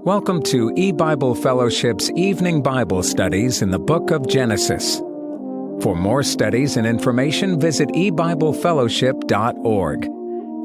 Welcome to E-Bible Fellowship's Evening Bible Studies in the Book of Genesis. For more studies and information, visit ebiblefellowship.org.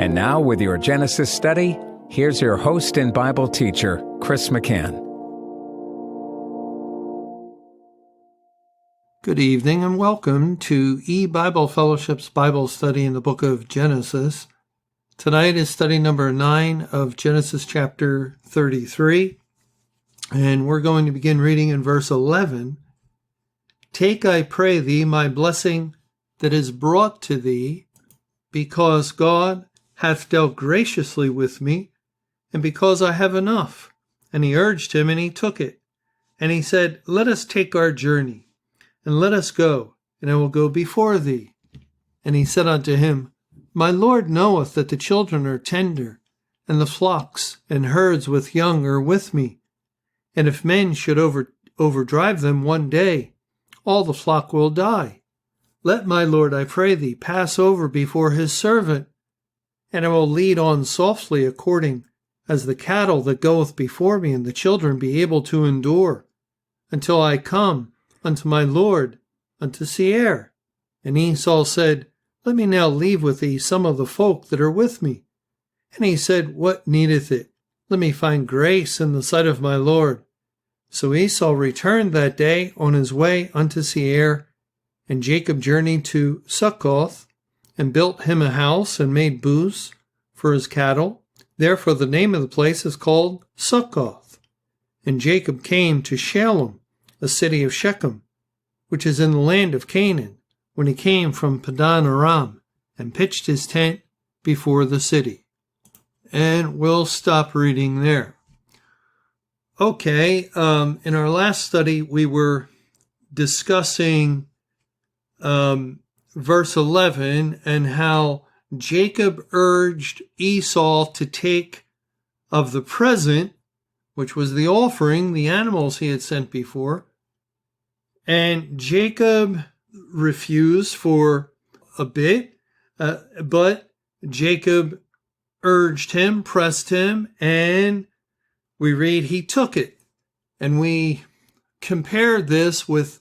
And now, with your Genesis study, here's your host and Bible teacher, Chris McCann. Good evening and welcome to E-Bible Fellowship's Bible study in the book of Genesis. Tonight is study number 9 of Genesis chapter 33, and we're going to begin reading in verse 11. Take, I pray thee, my blessing that is brought to thee, because God hath dealt graciously with me, and because I have enough. And he urged him, and he took it. And he said, Let us take our journey, and let us go, and I will go before thee. And he said unto him, My Lord knoweth that the children are tender, and the flocks and herds with young are with me. And if men should overdrive them one day, all the flock will die. Let my Lord, I pray thee, pass over before his servant, and I will lead on softly according as the cattle that goeth before me, and the children be able to endure, until I come unto my Lord, unto Seir. And Esau said, Let me now leave with thee some of the folk that are with me. And he said, What needeth it? Let me find grace in the sight of my Lord. So Esau returned that day on his way unto Seir, and Jacob journeyed to Succoth, and built him a house, and made booths for his cattle. Therefore the name of the place is called Succoth. And Jacob came to Shalem, a city of Shechem, which is in the land of Canaan, when he came from Padan Aram, and pitched his tent before the city. And we'll stop reading there. Okay, in our last study, we were discussing verse 11 and how Jacob urged Esau to take of the present, which was the offering, the animals he had sent before, and Jacob refused for a bit, but Jacob urged him, pressed him, and we read he took it. And we compared this with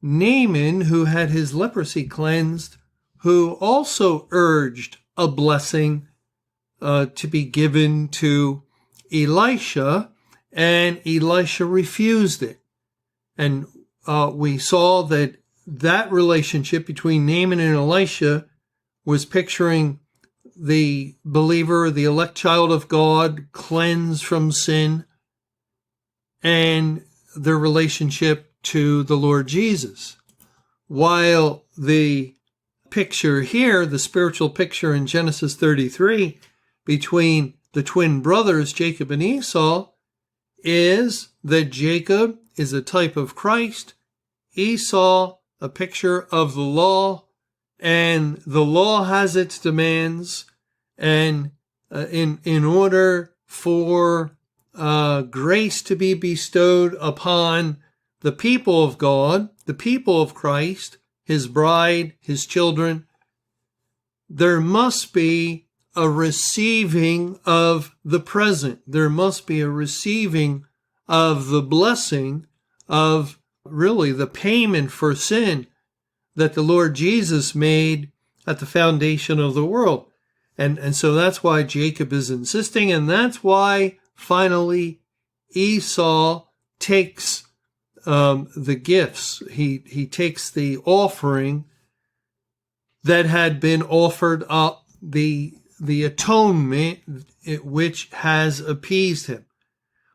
Naaman, who had his leprosy cleansed, who also urged a blessing to be given to Elisha, and Elisha refused it. And we saw that relationship between Naaman and Elisha was picturing the believer, the elect child of God, cleansed from sin, and their relationship to the Lord Jesus. While the picture here, the spiritual picture in Genesis 33 between the twin brothers, Jacob and Esau, is that Jacob is a type of Christ, Esau a picture of the law, and the law has its demands, and in order for grace to be bestowed upon the people of God, the people of Christ, his bride, his children, there must be a receiving of the present. There must be a receiving of the blessing of really the payment for sin that the Lord Jesus made at the foundation of the world. And so that's why Jacob is insisting, and that's why finally Esau takes the gifts. He takes the offering that had been offered up, the atonement which has appeased him.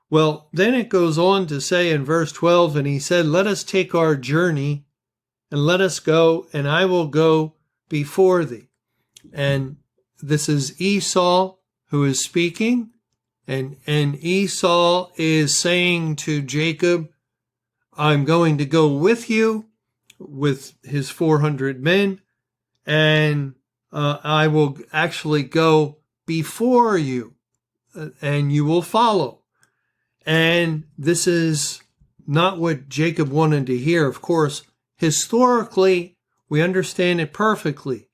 Well, then it goes on to say in verse 12, and he said, Let us take our journey, and let us go, and I will go before thee. And this is Esau who is speaking, and Esau is saying to Jacob, I'm going to go with you, with his 400 men, and I will actually go before you, and you will follow. And this is not what Jacob wanted to hear. Of course, historically, we understand it perfectly.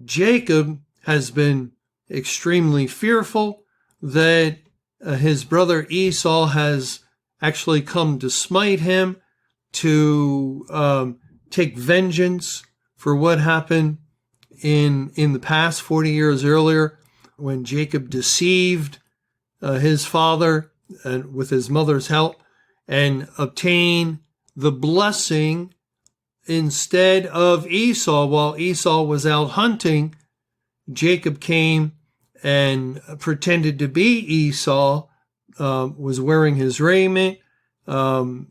Jacob has been extremely fearful that his brother Esau has actually come to smite him, to take vengeance for what happened in the past 40 years earlier when Jacob deceived his father with his mother's help and obtain the blessing instead of Esau. While Esau was out hunting, Jacob came and pretended to be Esau, was wearing his raiment, had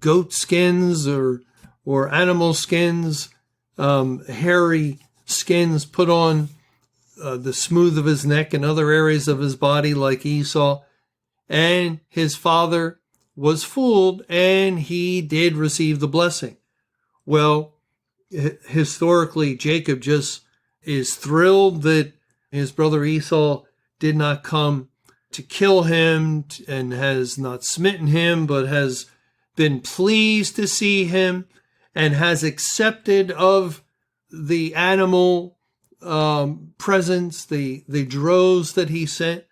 goat skins or animal skins, hairy skins put on the smooth of his neck and other areas of his body like Esau. And his father was fooled, and he did receive the blessing. Well, historically, Jacob just is thrilled that his brother Esau did not come to kill him and has not smitten him, but has been pleased to see him and has accepted of the animal presents, the droves that he sent.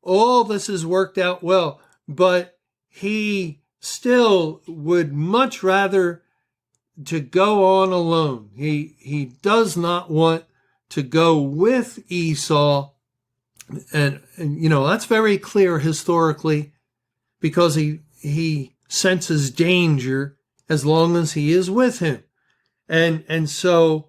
All this has worked out well, but he still would much rather to go on alone. He does not want to go with Esau. And that's very clear historically, because he senses danger as long as he is with him. And so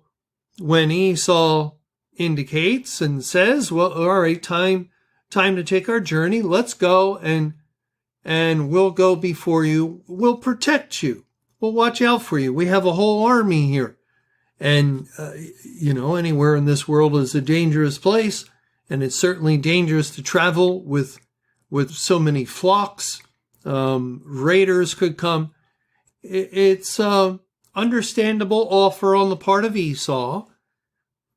when Esau indicates and says, well, all right, time to take our journey, let's go, and we'll go before you, we'll protect you, we'll watch out for you, we have a whole army here. And anywhere in this world is a dangerous place, and it's certainly dangerous to travel with so many flocks. Raiders could come. It's understandable offer on the part of Esau,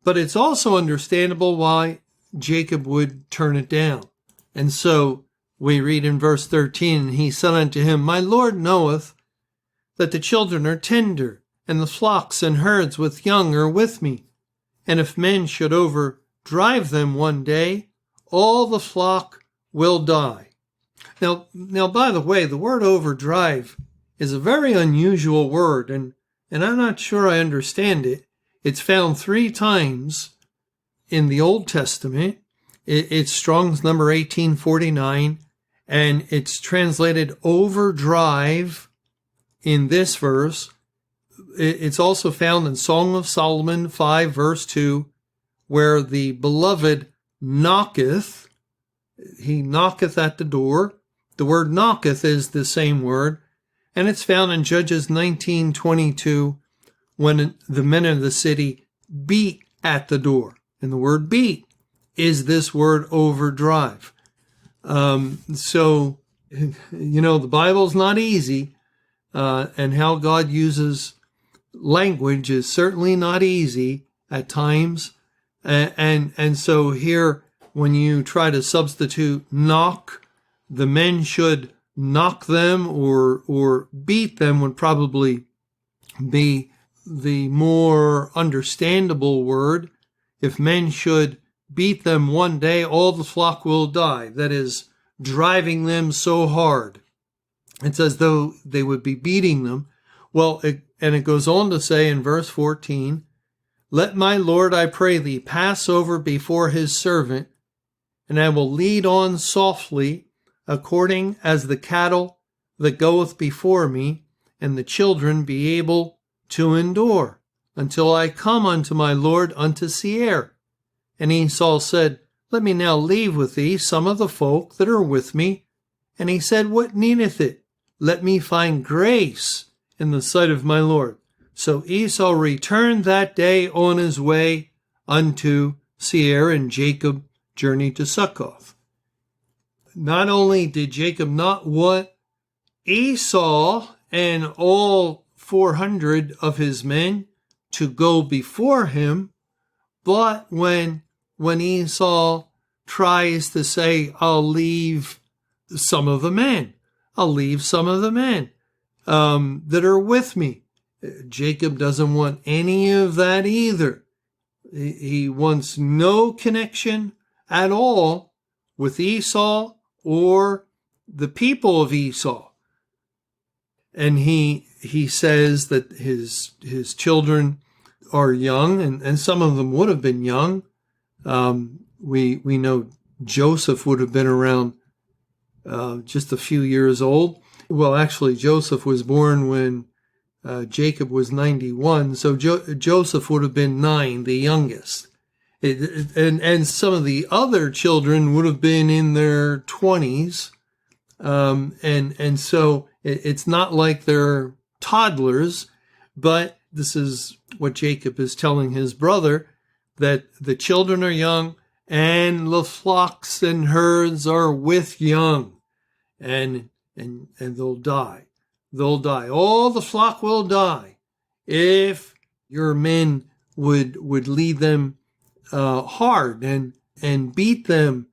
but it's also understandable why Jacob would turn it down. And so we read in verse 13, and he said unto him, My Lord knoweth that the children are tender, and the flocks and herds with young are with me. And if men should overdrive them one day, all the flock will die. Now, by the way, the word overdrive is a very unusual word, and I'm not sure I understand it. It's found 3 times in the Old Testament. It's Strong's number 1849, and it's translated overdrive in this verse. It's also found in Song of Solomon 5, verse 2, where the beloved knocketh. He knocketh at the door. The word knocketh is the same word, and it's found in Judges 19:22, when the men of the city beat at the door. And the word beat is this word overdrive. So, the Bible's not easy, and how God uses language is certainly not easy at times. And so here, when you try to substitute knock, the men should knock them or beat them would probably be the more understandable word. If men should beat them one day, all the flock will die. That is, driving them so hard. It's as though they would be beating them. Well, it goes on to say in verse 14, Let my Lord, I pray thee, pass over before his servant, and I will lead on softly, according as the cattle that goeth before me, and the children be able to endure, until I come unto my Lord unto Seir. And Esau said, Let me now leave with thee some of the folk that are with me. And he said, What needeth it? Let me find grace in the sight of my Lord. So Esau returned that day on his way unto Seir, and Jacob journeyed to Succoth. Not only did Jacob not want Esau and all 400 of his men to go before him, but when Esau tries to say, I'll leave some of the men, that are with me, Jacob doesn't want any of that either. He wants no connection at all with Esau or the people of Esau. And he says that his children are young, and some of them would have been young. We know Joseph would have been around just a few years old. Well, actually, Joseph was born when Jacob was 91, so Joseph would have been 9, the youngest. And some of the other children would have been in their 20s. And so it's not like they're toddlers, but this is what Jacob is telling his brother, that the children are young and the flocks and herds are with young, and they'll die. They'll die. All the flock will die if your men would lead them hard and beat them,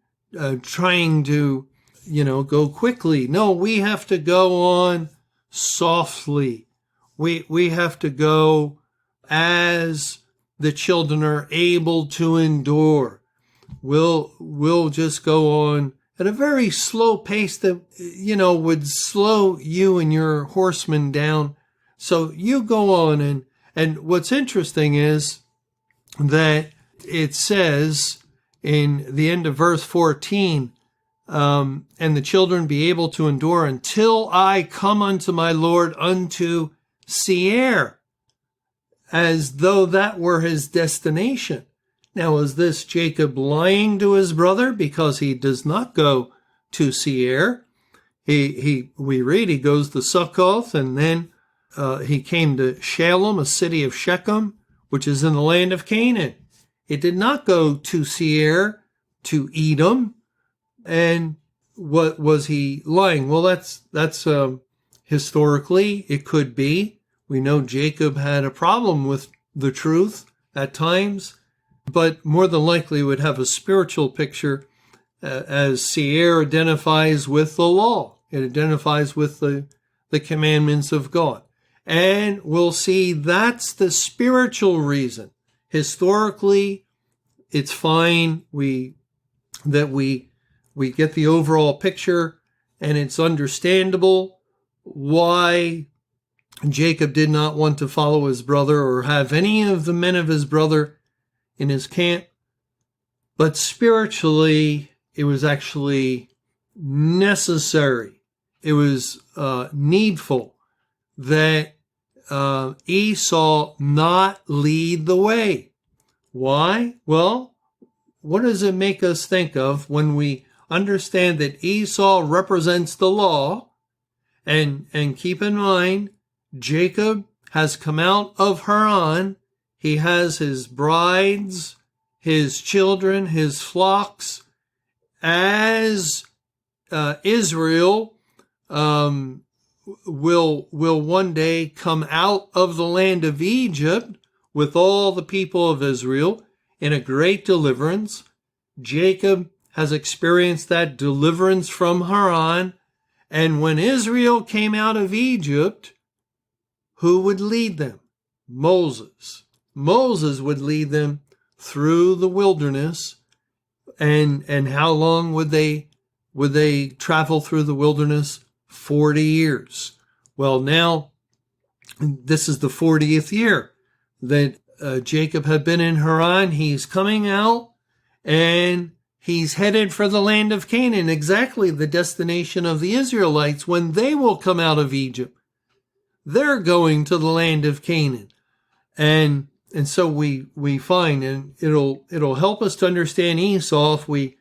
trying to, go quickly. No, we have to go on softly. We have to go as the children are able to endure. We'll just go on at a very slow pace that, would slow you and your horsemen down. So you go on. And what's interesting is that it says in the end of verse 14, and the children be able to endure until I come unto my Lord unto Seir, as though that were his destination. Now, is this Jacob lying to his brother because he does not go to Seir? We read he goes to Succoth, and then he came to Shalem, a city of Shechem, which is in the land of Canaan. It did not go to Seir, to Edom. And what was he lying? Well, that's historically, it could be. We know Jacob had a problem with the truth at times, but more than likely would have a spiritual picture, as Seir identifies with the law. It identifies with the commandments of God. And we'll see that's the spiritual reason. Historically, it's fine. We get the overall picture, and it's understandable why Jacob did not want to follow his brother or have any of the men of his brother in his camp. But spiritually, it was actually necessary. It was needful that Esau not lead the way. Why? Well, what does it make us think of when we understand that Esau represents the law? And keep in mind, Jacob has come out of Haran. He has his brides, his children, his flocks, as Israel will one day come out of the land of Egypt with all the people of Israel in a great deliverance. Jacob has experienced that deliverance from Haran. And when Israel came out of Egypt, who would lead them? Moses. Moses would lead them through the wilderness. And how long would they travel through the wilderness? 40 years. Well, now this is the 40th year that Jacob had been in Haran. He's coming out and he's headed for the land of Canaan, exactly the destination of the Israelites when they will come out of Egypt. They're going to the land of Canaan. And so we find, and it'll help us to understand Esau if we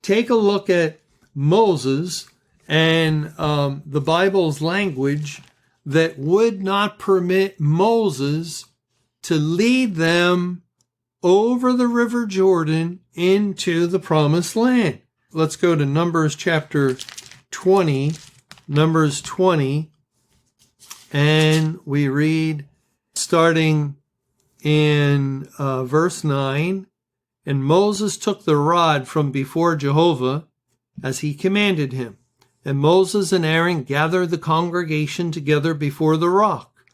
take a look at Moses and the Bible's language that would not permit Moses to lead them over the river Jordan into the promised land. Let's go to Numbers chapter 20, Numbers 20, and we read starting in verse 9, and Moses took the rod from before Jehovah as he commanded him. And Moses and Aaron gathered the congregation together before the rock.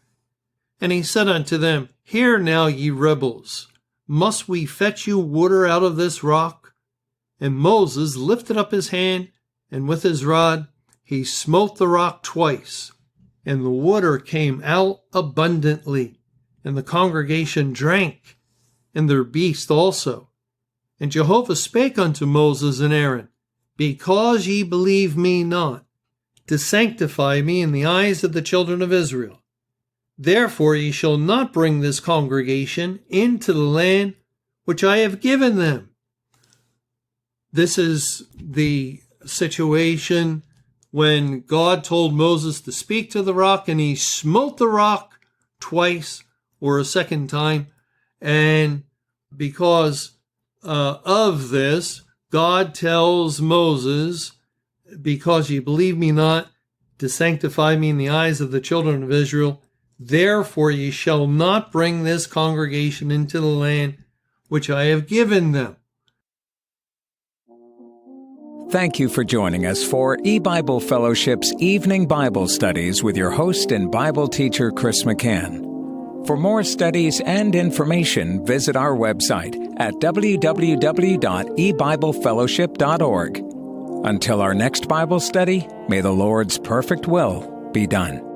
And he said unto them, Hear now, ye rebels, must we fetch you water out of this rock? And Moses lifted up his hand, and with his rod he smote the rock twice, and the water came out abundantly, and the congregation drank, and their beast also. And Jehovah spake unto Moses and Aaron, Because ye believe me not, to sanctify me in the eyes of the children of Israel, therefore ye shall not bring this congregation into the land which I have given them. This is the situation when God told Moses to speak to the rock, and he smote the rock twice or a second time. And because of this, God tells Moses, Because ye believe me not, to sanctify me in the eyes of the children of Israel, therefore ye shall not bring this congregation into the land which I have given them. Thank you for joining us for E-Bible Fellowship's Evening Bible Studies with your host and Bible teacher, Chris McCann. For more studies and information, visit our website at www.ebiblefellowship.org. Until our next Bible study, may the Lord's perfect will be done.